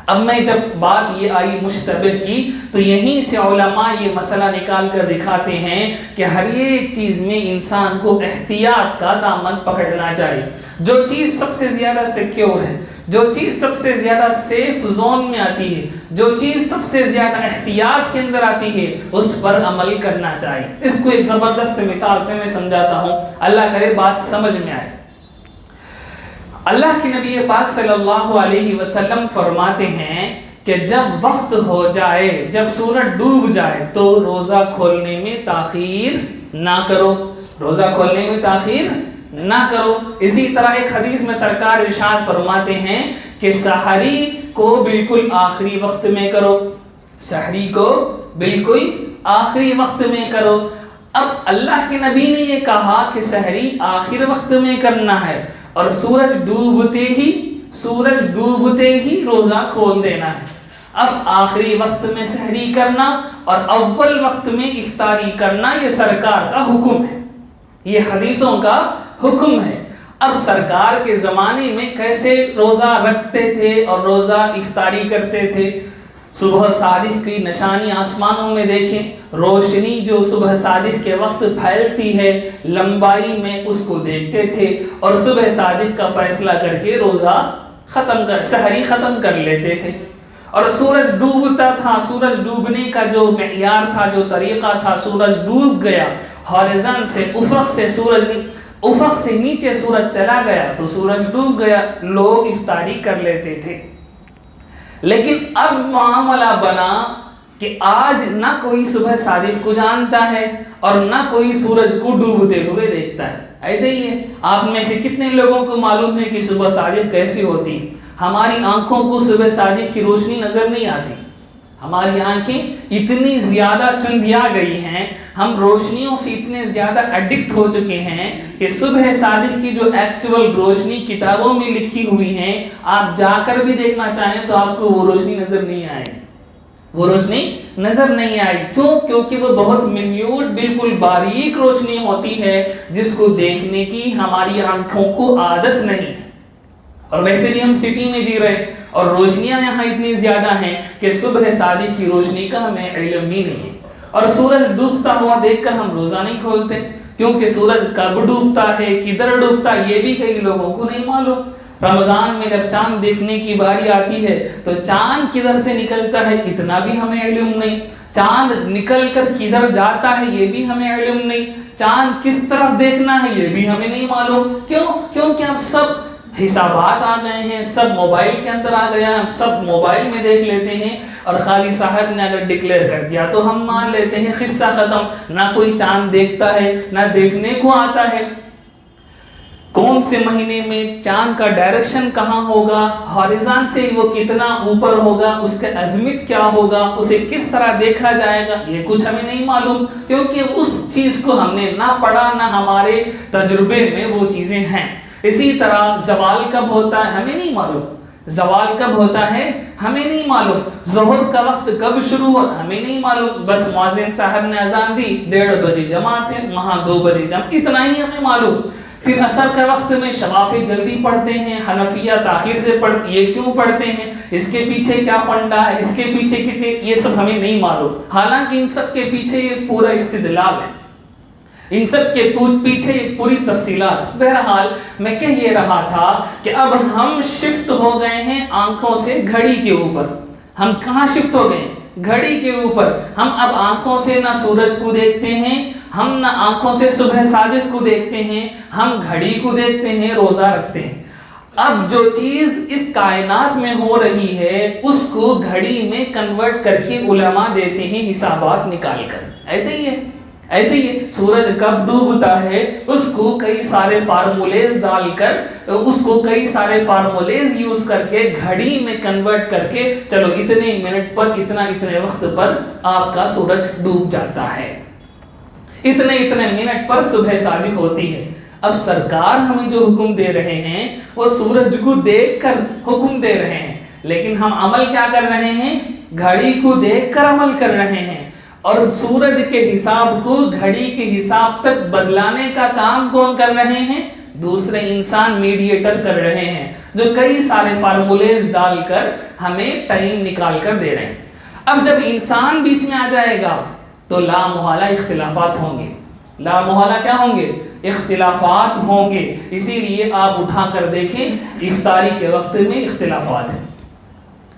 اب میں جب بات یہ آئی مشتبہ کی تو یہیں سے علماء یہ مسئلہ نکال کر دکھاتے ہیں کہ ہر ایک چیز میں انسان کو احتیاط کا دامن پکڑنا چاہیے. جو چیز سب سے زیادہ سیکیور ہے، جو چیز سب سے زیادہ سیف زون میں آتی ہے، جو چیز سب سے زیادہ احتیاط کے اندر آتی ہے، اس پر عمل کرنا چاہیے. اس کو ایک زبردست مثال سے میں سمجھاتا ہوں، اللہ کرے بات سمجھ میں آئے. اللہ کے نبی پاک صلی اللہ علیہ وسلم فرماتے ہیں کہ جب وقت ہو جائے، جب سورج ڈوب جائے تو روزہ کھولنے میں تاخیر نہ کرو، روزہ کھولنے میں تاخیر نہ کرو. اسی طرح ایک حدیث میں سرکار ارشاد فرماتے ہیں کہ سحری کو بالکل آخری وقت میں کرو، سحری کو بالکل آخری وقت میں کرو. اب اللہ کے نبی نے یہ کہا کہ سحری آخر وقت میں کرنا ہے اور سورج ڈوبتے ہی روزہ کھول دینا ہے. اب آخری وقت میں سحری کرنا اور اول وقت میں افطاری کرنا یہ سرکار کا حکم ہے، یہ حدیثوں کا حکم ہے. اب سرکار کے زمانے میں کیسے روزہ رکھتے تھے اور روزہ افطاری کرتے تھے؟ صبح صادق کی نشانی آسمانوں میں دیکھیں، روشنی جو صبح صادق کے وقت پھیلتی ہے لمبائی میں اس کو دیکھتے تھے اور صبح صادق کا فیصلہ کر کے روزہ سحری ختم کر لیتے تھے. اور سورج ڈوبتا تھا، سورج ڈوبنے کا جو معیار تھا، جو طریقہ تھا، سورج ڈوب گیا، ہاریزن سے افق سے نیچے سورج چلا گیا تو سورج ڈوب گیا، لوگ افطاری کر لیتے تھے. لیکن اب معاملہ بنا کہ آج نہ کوئی صبح صادق کو جانتا ہے اور نہ کوئی سورج کو ڈوبتے ہوئے دیکھتا ہے. ایسے ہی ہے، آپ میں سے کتنے لوگوں کو معلوم ہے کہ صبح صادق کیسی ہوتی؟ ہماری آنکھوں کو صبح صادق کی روشنی نظر نہیں آتی، ہماری آنکھیں اتنی زیادہ چندیا گئی ہیں، ہم روشنیوں سے اتنے زیادہ ایڈکٹ ہو چکے ہیں کہ صبح صادق کی جو ایکچول روشنی کتابوں میں لکھی ہوئی ہیں، آپ جا کر بھی دیکھنا چاہیں تو آپ کو وہ روشنی نظر نہیں آئے گی، وہ روشنی نظر نہیں آئی. کیوں؟ کیونکہ وہ بہت منیوٹ بالکل باریک روشنی ہوتی ہے جس کو دیکھنے کی ہماری آنکھوں کو عادت نہیں ہے. اور ویسے بھی ہم سٹی میں جی رہے اور روشنیاں یہاں اتنی زیادہ ہیں کہ صبح صادق کی روشنی کا ہمیں علم ہی نہیں ہے. اور سورج ڈوبتا ہوا دیکھ کر ہم روزہ نہیں کھولتے، کیونکہ سورج کب ڈوبتا ہے، کدھر ڈوبتا ہے، یہ بھی کئی لوگوں کو نہیں معلوم. رمضان میں جب چاند دیکھنے کی باری آتی ہے تو چاند کدھر سے نکلتا ہے اتنا بھی ہمیں علم نہیں، چاند نکل کر کدھر جاتا ہے یہ بھی ہمیں علم نہیں، چاند کس طرف دیکھنا ہے یہ بھی ہمیں نہیں معلوم. کیوں؟ کیونکہ اب سب حسابات آ گئے ہیں، سب موبائل کے اندر آ گیا ہے، ہم سب موبائل میں دیکھ لیتے ہیں اور قاضی صاحب نے اگر ڈکلیئر کر دیا تو ہم مان لیتے ہیں قصہ ختم. نہ کوئی چاند دیکھتا ہے نہ دیکھنے کو آتا ہے. کون سے مہینے میں چاند کا ڈائریکشن کہاں ہوگا، ہاریزن سے وہ کتنا اوپر ہوگا، اس کا عظمت کیا ہوگا، اسے کس طرح دیکھا جائے گا، یہ کچھ ہمیں نہیں معلوم، کیونکہ اس چیز کو ہم نے نہ پڑھا نہ ہمارے تجربے میں وہ چیزیں ہیں. اسی طرح زوال کب ہوتا ہے ہمیں نہیں معلوم، زوال کب ہوتا ہے ہمیں نہیں معلوم، ظہر کا وقت کب شروع ہو ہمیں نہیں معلوم. بس مؤذن صاحب نے اذان دی 1:30 بجے جماعت ہے، وہاں 2 بجے جماعت، اتنا ہی ہمیں معلوم. پھر عصر کے وقت میں شفافی جلدی پڑھتے ہیں، حنفیہ تاخیر سے پڑھتے، یہ کیوں پڑھتے ہیں، اس کے پیچھے کیا فنڈا ہے، اس کے پیچھے کتنے، یہ سب ہمیں نہیں معلوم. حالانکہ ان سب کے پیچھے یہ پورا استدلال ہے، ان سب کے پیچھے ایک پوری تفصیلات. بہرحال میں کہہ یہ رہا تھا کہ اب ہم شفٹ ہو گئے ہیں آنکھوں سے گھڑی کے اوپر. ہم کہاں شفٹ ہو گئے؟ گھڑی کے اوپر. ہم اب آنکھوں سے نہ سورج کو دیکھتے ہیں، ہم نہ آنکھوں سے صبح صادق کو دیکھتے ہیں، ہم گھڑی کو دیکھتے ہیں، روزہ رکھتے ہیں. اب جو چیز اس کائنات میں ہو رہی ہے اس کو گھڑی میں کنورٹ کر کے علماء دیتے ہیں حسابات نکال کر. ایسے ہی ہے، ایسے ہی سورج کب ڈوبتا ہے اس کو کئی سارے فارمولیز ڈال کر، اس کو کئی سارے فارمولیز یوز کر کے گھڑی میں کنورٹ کر کے چلو اتنے منٹ پر اتنے وقت پر آپ کا سورج ڈوب جاتا ہے، اتنے منٹ پر صبح صادق ہوتی ہے. اب سرکار ہمیں جو حکم دے رہے ہیں وہ سورج کو دیکھ کر حکم دے رہے ہیں، لیکن ہم عمل کیا کر رہے ہیں؟ گھڑی کو دیکھ کر عمل کر رہے ہیں. اور سورج کے حساب کو گھڑی کے حساب تک بدلانے کا کام کون کر رہے ہیں؟ دوسرے انسان میڈیٹر کر رہے ہیں. جو کئی سارے فارمولیز ڈال کر ہمیں ٹائم نکال کر دے رہے ہیں۔ اب جب انسان بیچ میں آ جائے گا تو لا محالہ اختلافات ہوں گے، لا محالہ کیا ہوں گے؟ اختلافات ہوں گے۔ اسی لیے آپ اٹھا کر دیکھیں افطاری کے وقت میں اختلافات ہیں،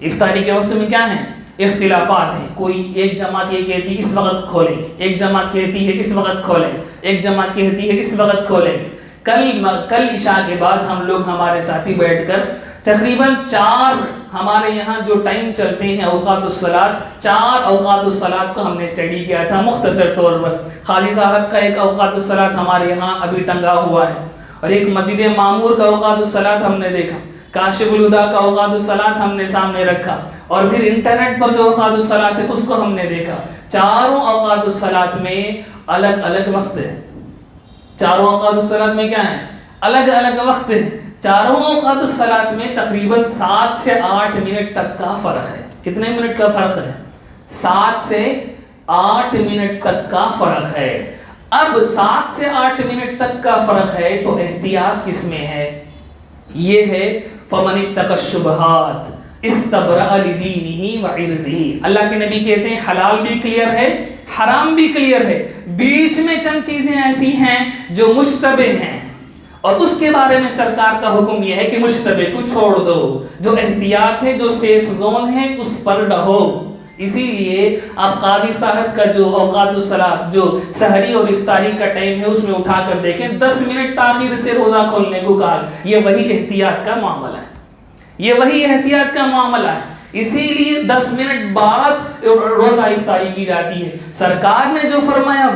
افطاری کے وقت میں کیا ہیں؟ اختلافات ہیں۔ کوئی ایک جماعت یہ کہتی ہے اس وقت کھولیں، ایک جماعت کہتی ہے اس وقت کھولیں، ایک جماعت کہتی ہے اس وقت کھولیں۔ کل عشاء کے بعد ہم لوگ ہمارے ساتھی بیٹھ کر تقریباً 4 ہمارے یہاں جو ٹائم چلتے ہیں اوقات الصلاۃ، 4 اوقات الصلاۃ کو ہم نے اسٹڈی کیا تھا مختصر طور پر۔ قاضی صاحب کا ایک اوقات الصلاۃ ہمارے یہاں ابھی ٹنگا ہوا ہے، اور ایک مسجد معمور کا اوقات الصلاۃ ہم نے دیکھا، کاشف الہدیٰ کا اوقات الصلاۃ ہم نے سامنے رکھا، اور پھر انٹرنیٹ پر جو اوقات الصلاۃ ہے اس کو ہم نے دیکھا۔ چاروں اوقات الصلاۃ میں الگ الگ وقت ہے، چاروں اوقات الصلاۃ میں کیا ہے؟ الگ الگ وقت ہے۔ چاروں اوقات الصلاۃ میں تقریباً 7 سے 8 منٹ تک کا فرق ہے۔ کتنے منٹ کا فرق ہے؟ 7 سے 8 منٹ تک کا فرق ہے۔ اب 7 سے 8 منٹ تک کا فرق ہے تو احتیاط کس میں ہے؟ یہ ہے فَمَنِ اتَّقَى الشُّبُهَاتِ اسْتَبْرَأَ لِدِينِهِ وَعِرْضِهِ۔ اللہ کے نبی کہتے ہیں حلال بھی کلیئر ہے، حرام بھی کلیئر ہے، بیچ میں چند چیزیں ایسی ہیں جو مشتبہ ہیں، اور اس کے بارے میں سرکار کا حکم یہ ہے کہ مشتبہ کو چھوڑ دو، جو احتیاط ہے، جو سیف زون ہے اس پر رہو۔ اسی لیے آپ قاضی صاحب کا جو اوقات الصلاۃ جو سحری اور افطاری کا ٹائم ہے اس میں اٹھا کر دیکھیں، 10 منٹ تاخیر سے روزہ کھولنے کو کہا، یہ وہی احتیاط کا معاملہ ہے، یہ وہی احتیاط کا معاملہ ہے۔ اسی لیے 10 منٹ بعد روزہ افطاری کی جاتی ہے۔ سرکار نے جو فرمایا